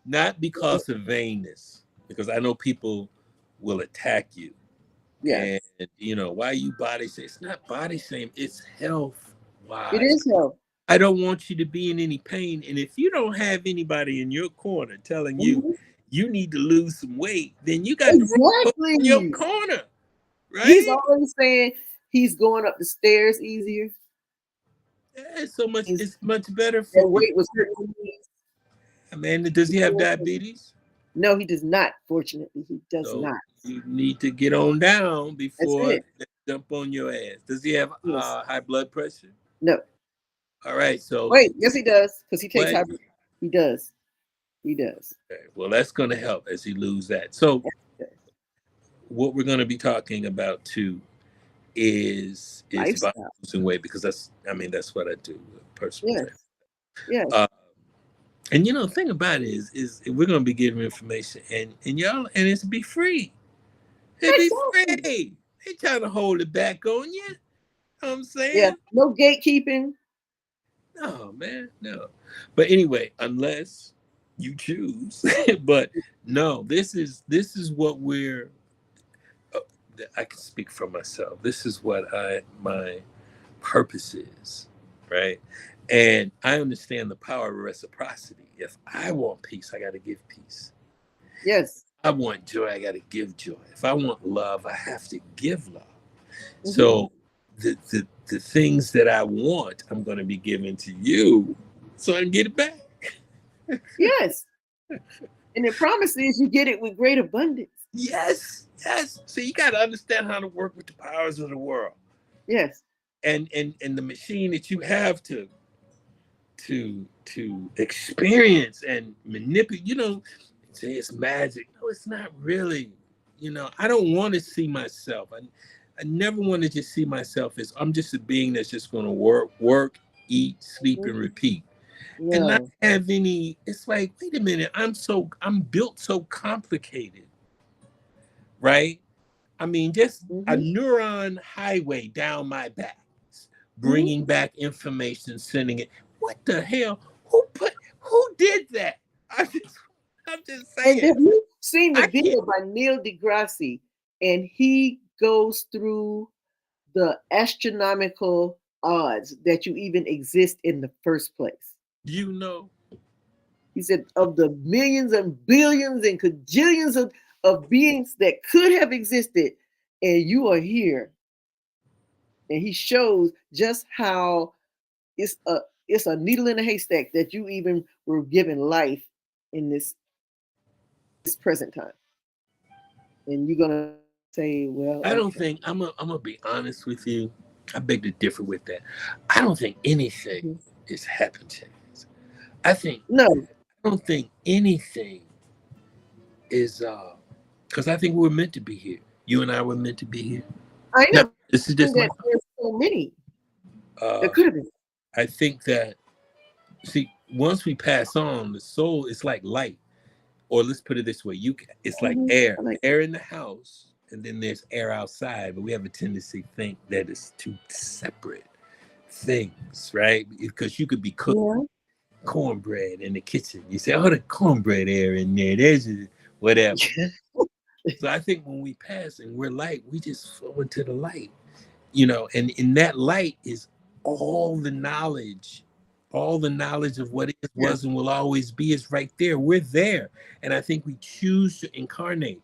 not because of vainness, because I know people will attack you. Yes, And why you body shame? It's not body shame, it's health it wise. is health. I don't want you to be in any pain. And if you don't have anybody in your corner telling you Mhm. you need to lose some weight, then you got the wrong person in your Exactly. corner, He's right? always saying he's going up the stairs easier. Yeah, it's so much. His It's much better that for you. weight was hurting his knees. Man, does he have diabetes? No, he does not. Fortunately, he does So not. you need to get on down That's before it. they jump on your ass. Does he have Yes. high blood pressure? No. All right. So Wait. Yes, he does because he takes what? high. He does. He does. Okay, well, that's going to help as he lose that. So Yes. what we're going to be talking about too is about Lifestyle. losing weight because that's what I do, personal Yes. training. Yes. Uh, and the thing about it is we're going to be giving information and y'all and it's be free. It'd be Exactly. free. They trying to hold it back on you. Know what I'm Yeah. saying? No gatekeeping. No, man, no. But anyway, unless you choose. But no, this is what we're. Uh, I can speak for myself. This is what my purpose is, right? And I understand the power of reciprocity. If I want peace, I got to give peace. Yes. I want joy, I got to give joy. If I want love, I have to give love. Hmm. So the things that I want, I'm going to be giving to you so I can get it back. Yes. And the promise is you get it with great abundance. Yes, yes. So you got to understand how to work with the powers of the world Yes. and the machine that you have to experience and manipulate. Say it's magic. No, it's not really. I don't want to see myself. I never want to just see myself as I'm just a being that's just going to work, eat, sleep, and Mhm. repeat, and not No. have any. It's like, wait a minute, I'm built so complicated, right? I mean, just a Hmm. neuron highway down my back, Hmm. bringing back information, sending it. What the hell? Who did that? I'm just And saying. have you seen the I can't. video by Neil deGrasse? And he goes through the astronomical odds that you even exist in the first place. You know, He said, of the millions and billions and cajillions of beings that could have existed, and you are here. And he shows just how it's a it's a needle in a haystack that you even were given life in this present time. And you're gonna say, well, I don't okay. think I'm gonna be honest with you. I beg to differ with that. I don't think anything Mhm. is happen chance. I think No, I don't think anything is because I think we're meant to be here. You and I were meant to be here. I Now, know this is just my that there's so many that uh could have been. I think that see once we pass on, the soul is like light. Or let's put it this way, it's like Mhm. air. I like, Air in the house, and then there's air outside, but we have a tendency to think that it's two separate things, right? Because you could be cooking yeah. cornbread in the kitchen. You say, oh, the cornbread there in there. There's whatever. So I think when we pass and we're light, we just flow into the light, and in that light is all the knowledge of what is, Yeah. was, and will always be is right there. We're there. And I think we choose to incarnate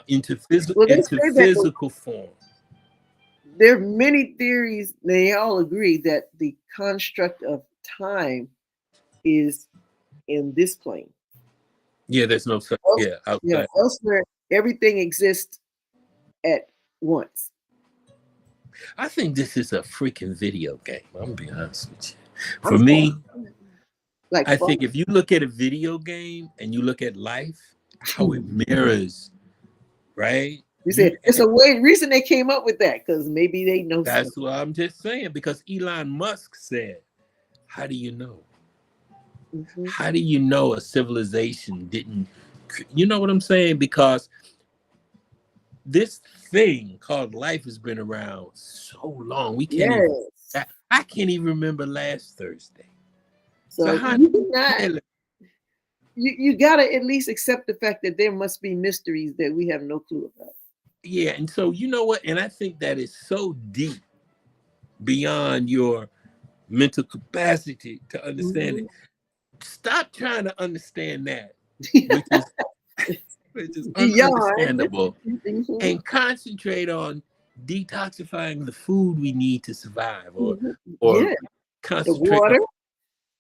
into Well, they say that physical form. there are many theories. They all agree that the construct of time is in this plane. Yeah, there's no such, Yeah, outside. elsewhere, everything exists at once. I think this is a freaking video game. I'm gonna be honest with you. For I'm me, like I fun. think if you look at a video game and you look at life, how it mirrors, right? You said it's a reason they came up with that, because maybe they know That's something. what I'm just saying, because Elon Musk said, how do you know? Mm-hmm. How do you know a civilization didn't, you know what I'm saying? Because this thing called life has been around so long. We can't even, I can't even remember last Thursday. So how you cannot, you gotta at least accept the fact that there must be mysteries that we have no clue about. Yeah, and so you know what? And I think that is so deep beyond your mental capacity to understand it. Stop trying to understand that, which is ununderstandable, and concentrate on detoxifying the food we need to survive, or concentrate the water. on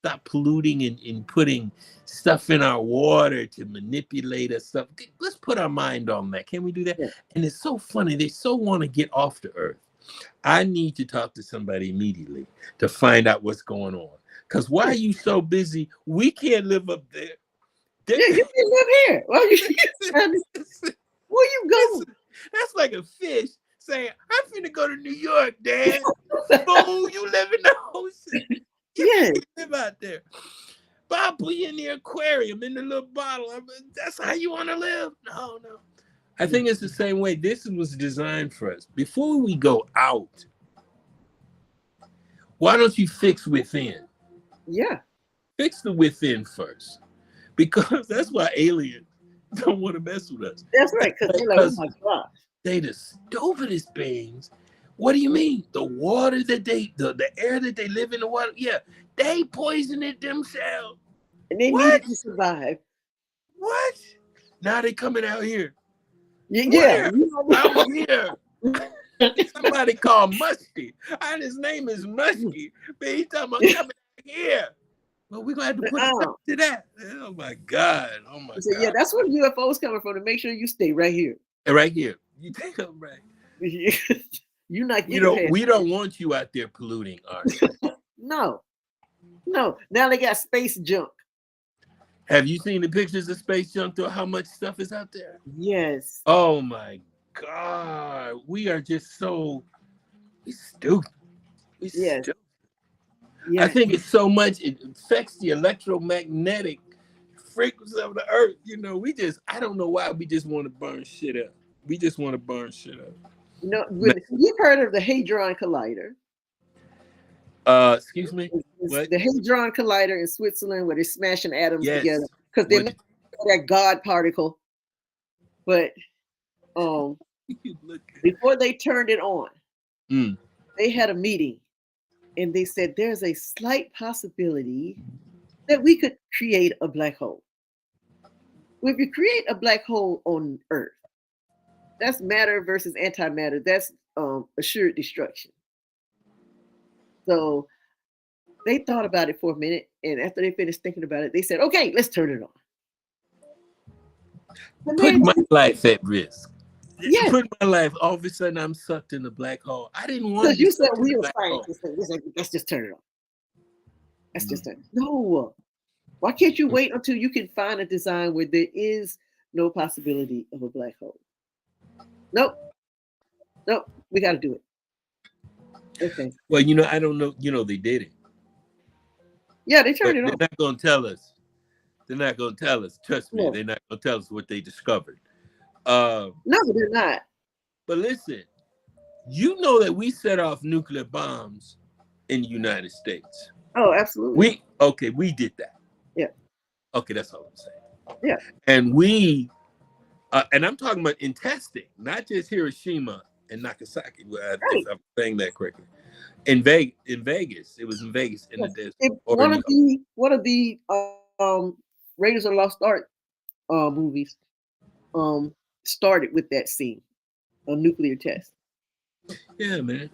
stop polluting and putting stuff in our water to manipulate us. Stuff. Let's put our mind on that. Can we do that? Yeah. And it's so funny. They so want to get off the earth. I need to talk to somebody immediately to find out what's going on. Because why are you so busy? We can't live up there. Yeah, you can live here. Where you go? That's like a fish saying, I'm finna go to New York, Dad. Fool, you live in the ocean. You can't live out there. But I'll put you in the aquarium, in the little bottle. That's how you want to live? No. I think it's the same way. This was designed for us. Before we go out, why don't you fix within? Yeah. Fix the within first. Because that's why aliens don't want to mess with us. That's right, because they're like, oh my gosh. They the stupidest beings. What do you mean? The water that the air that they live in, the water, yeah, they poison it themselves. And they need it to survive. What? Now they coming out here. Yeah. Out here. Somebody called Musty. And his name is Musky. But he's talking about coming out here. Well, we're gonna have to put a stop to that. Oh my God. Oh my God. Yeah, that's where UFOs coming from, to make sure you stay right here. Right here. You take them right. You're not we don't want you out there polluting ours. No. Now they got space junk. Have you seen the pictures of space junk, or how much stuff is out there? Yes. Oh my God. We are just so stupid. Stupid. Yeah. I think it's so much, it affects the electromagnetic frequency of the earth. I don't know why we just want to burn shit up. We just want to burn shit up. You've heard of the Hadron Collider. Excuse me? What? The Hadron Collider in Switzerland, where they're smashing atoms together because they're not that God particle. But before they turned it on, they had a meeting, and they said there's a slight possibility that we could create a black hole. Well, if you create a black hole on Earth, that's matter versus antimatter. That's assured destruction. So they thought about it for a minute, and after they finished thinking about it, they said, okay, let's turn it on. Put my life at risk. Yeah. Put my life, all of a sudden I'm sucked in the black hole. I didn't want to be you said sucked we in the were black scientists. Let's just turn it on. Let's just turn it on. No. Why can't you wait until you can find a design where there is no possibility of a black hole? Nope, we got to do it. Okay. Well, I don't know. They did it. Yeah, they turned it on. They're not going to tell us. They're not going to tell us. Trust me, they're not going to tell us what they discovered. No, they're not. But listen, you know that we set off nuclear bombs in the United States. Oh, absolutely. Okay, we did that. Yeah, Okay, that's all I'm saying. yeah, And we, and I'm talking about in testing, not just Hiroshima and Nagasaki. If right. I'm saying that correctly, in Vegas, it was in Vegas in the Yes. desert, It, or in one of the Raiders of the Lost Ark movies um started with that scene, a nuclear test. yeah, man.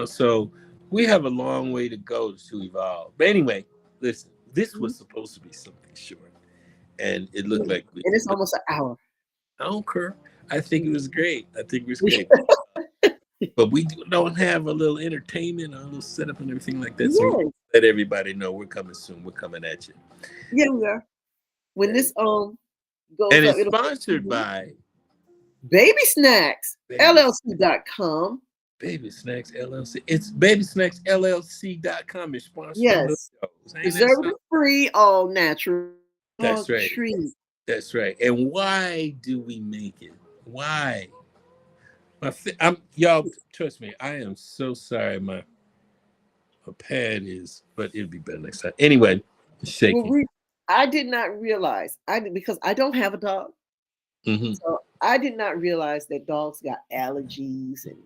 So we have a long way to go to evolve. But anyway, listen, this Mhm. was supposed to be something short, and it Yeah. looked like we And could it's go. almost an hour. I don't care. I think it Mhm. was great. I think it was great. But we don't have a little entertainment, a little setup, and everything like that. So we Yes, let everybody know we're coming soon. We're coming at you. yeah, we are. When And, this goes and up, it's it'll sponsored be by Baby Snacks Baby LLC.com. Baby Snacks LLC. It's babysnacksllc.com. It's sponsoring the Yes, shows. Ain't that preservative something? free, all natural That's dog right. treat. That's right. And why do we make it? Why? I'm y'all. Trust me. I am so sorry. My pad is, but it'll be better next time. Anyway, it's Well, shaking. I did not realize because I don't have a dog, Hmm. so I did not realize that dogs got allergies and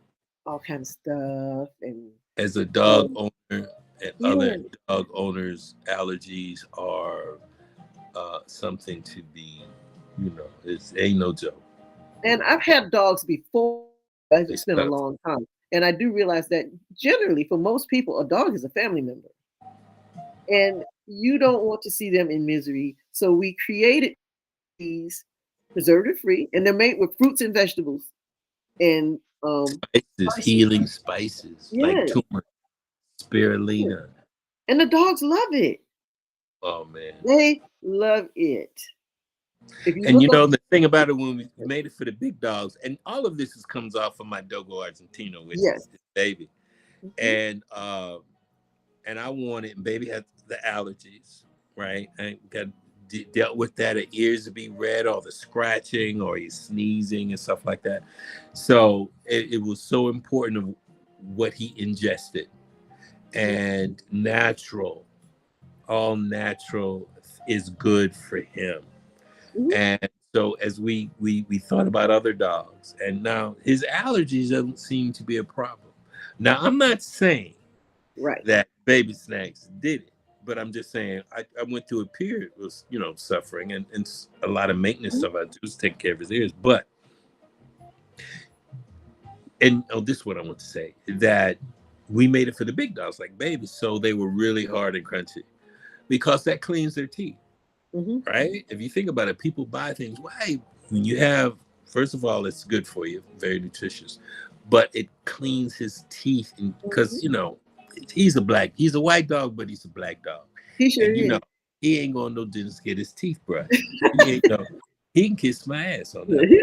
all kind of stuff. And As a dog um, owner and other yeah, dog owners, allergies are something to be, it ain't no joke. and I've had dogs before. But They it's been a suffer. long time, and I do realize that generally, for most people, a dog is a family member, and you don't want to see them in misery. So we created these preservative free, and they're made with fruits and vegetables and Spices, spices. healing spices like Yes, turmeric, yes. spirulina. And the dogs love it. Oh man. They love it. If you And look up, the thing about it, when we made it for the big dogs, and all of this comes off of my Dogo Argentino, which yes, is baby. mhm, And I wanted, and baby had the allergies, right? I got dealt with that. Her ears to be red, or the scratching, or he's sneezing and stuff like that. So it was so important of what he ingested, mhm, and natural, all natural is good for him. mhm, And so as we thought about other dogs, and now his allergies don't seem to be a problem. Now I'm not saying right. that baby snacks did it, but I'm just saying I went through a period was suffering, and a lot of maintenance Mhm, stuff I do is take care of his ears. But and this is what I want to say, that we made it for the big dogs like babies, so they were really hard and crunchy because that cleans their teeth. mhm, Right? If you think about it, people buy things. Why? When you have, first of all, it's good for you, very nutritious, but it cleans his teeth, mhm. because he's a white dog, but he's a black dog, He sure and is. he ain't going no dentist to get his teeth brushed. He ain't no, he can kiss my ass on that one.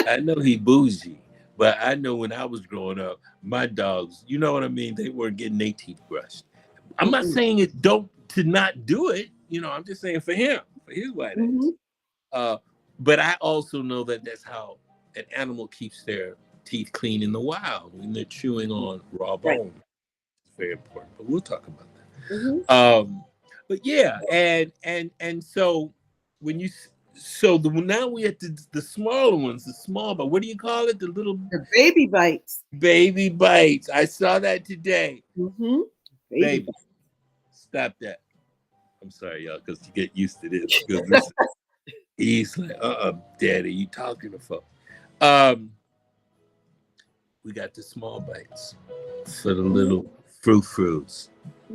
I know he bougie, but I know when I was growing up, my dogs, you know what I mean, they weren't getting their teeth brushed. I'm not Mm-mm. saying it don't to not do it. I'm just saying for him, for his white ass. Mhm. Uh, but I also know that that's how an animal keeps their teeth clean in the wild when they're chewing on raw Right. bone. It's very important. But we'll talk about Mhm. that. But yeah, and so when you so the now we at the smaller ones, the small, but what do you call it? The little The baby bites. baby bites. I saw that today. Mhm. Baby Baby, bites. stop that. I'm sorry, y'all, because you get used to this. Because this, he's like, daddy, you talking to folks. Um, we got the small bites for the Mhm. little fruits.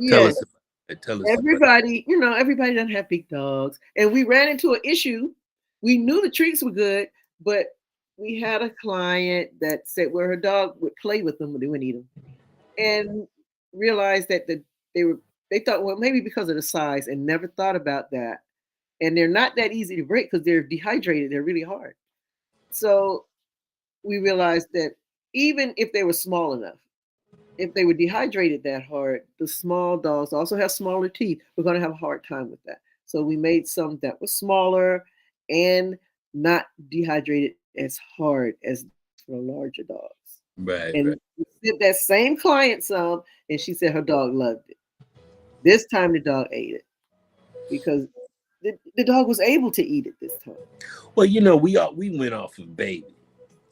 Tell Yes. us about it. Tell us about Everybody, everybody doesn't have big dogs. And we ran into an issue. We knew the treats were good, but we had a client that said where her dog would play with them, but they wouldn't eat them. And realized that they were they thought, well, maybe because of the size, and never thought about that. And they're not that easy to break because they're dehydrated, they're really hard. So we realized that even if they were small enough, if they were dehydrated that hard, the small dogs also have smaller teeth. We're going to have a hard time with that. So we made some that were smaller and not dehydrated as hard as for larger dogs. it. Right, right. And we did that same client some, and she said her dog loved it. This time the dog ate it. because the dog was able to eat it this time. Well, we went off of baby,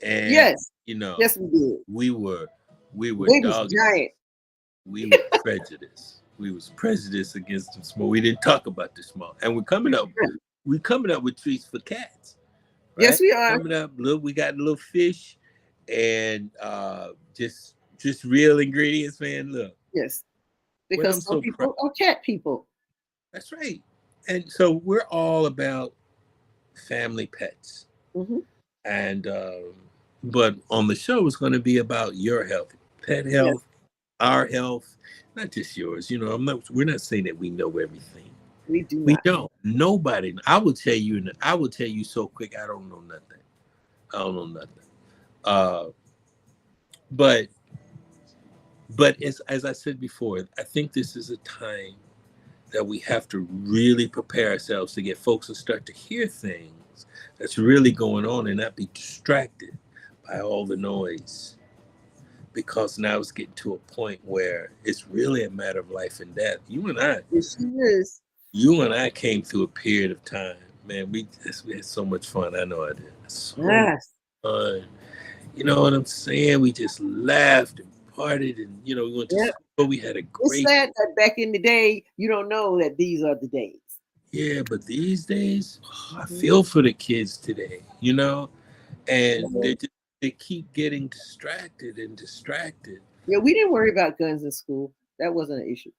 and Yes, yes, we did. we were Baby's dog. giant. We were prejudiced. We was prejudiced against the small. We didn't talk about the small, and we're coming up with treats for cats, Yes, right? we are. Coming up, look, we got little fish, and just real ingredients, man. Look, Yes, what I'm because some so proud. people are cat people. That's right. And so we're all about family pets. Hmm. And but on the show, it's going to be about your health, pet Yes, health, our health, not just yours. We're not saying that we know everything. we do We not. don't. Nobody. I will tell you so quick. I don't know nothing. I don't know nothing. Uh, but as I said before, I think this is a time that we have to really prepare ourselves to get folks to start to hear things that's really going on and not be distracted by all the noise. Because now it's getting to a point where it's really a matter of life and death. It sure is. You and I came through a period of time, man. We had so much fun. I know I did. So much Yes. fun. You know what I'm saying? We just laughed and partied, and we went to Yep. school. We had a It's great. sad that back in the day, you don't know that these are the days. Yeah, but these days, I Hmm. feel for the kids today, and Yeah. they keep getting distracted and distracted. Yeah, we didn't worry about guns in school. That wasn't an issue.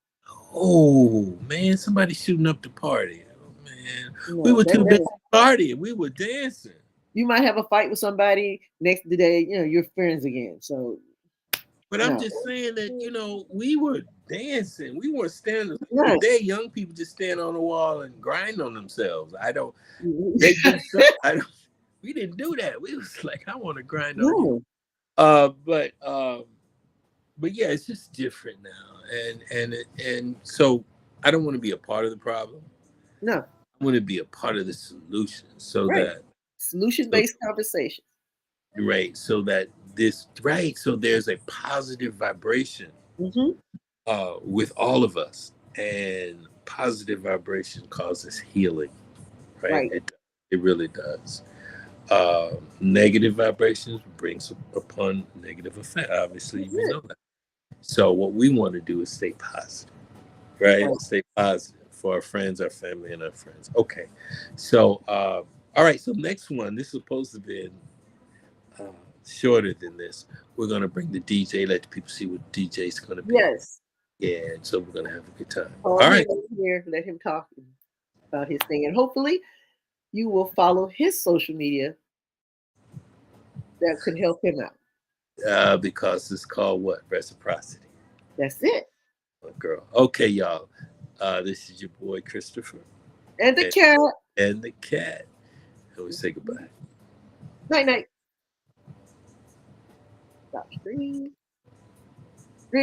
Oh man, somebody shooting up the party. Oh man, we No, were too busy partying. We were dancing. you might have a fight with somebody next day. You're friends again. So But I'm no, just saying that we were dancing. We weren't standing. yes. Today, young people just stand on the wall and grind on themselves. I don't. They Mhm. do something. I don't. We didn't do that. We was like, I want to grind on you. No, But yeah, it's just different now, and so I don't want to be a part of the problem. no, I want to be a part of the solution, so right. that so Solution-based conversation. right, so that so there's a positive vibration Hmm. with all of us, and positive vibration causes healing, right? Right. It really does. Negative vibrations brings upon negative effect. Obviously, That's we it. know that. So what we want to do is stay positive, right? Right. Stay positive for our friends, our family, and our friends. Okay. So, all right. So next one, this is supposed to be uh, shorter than this. We're gonna bring the DJ, let the people see what DJ's gonna be. Yes. Yeah, and so we're gonna have a good time. Call All him right. over here. Let him talk about his thing, and hopefully, you will follow his social media that could help him out. Because it's called what? Reciprocity. That's it. Oh, girl. Okay, y'all. This is your boy Christopher And the and, cat. and the cat. And we say goodbye. Night night. Stop streaming.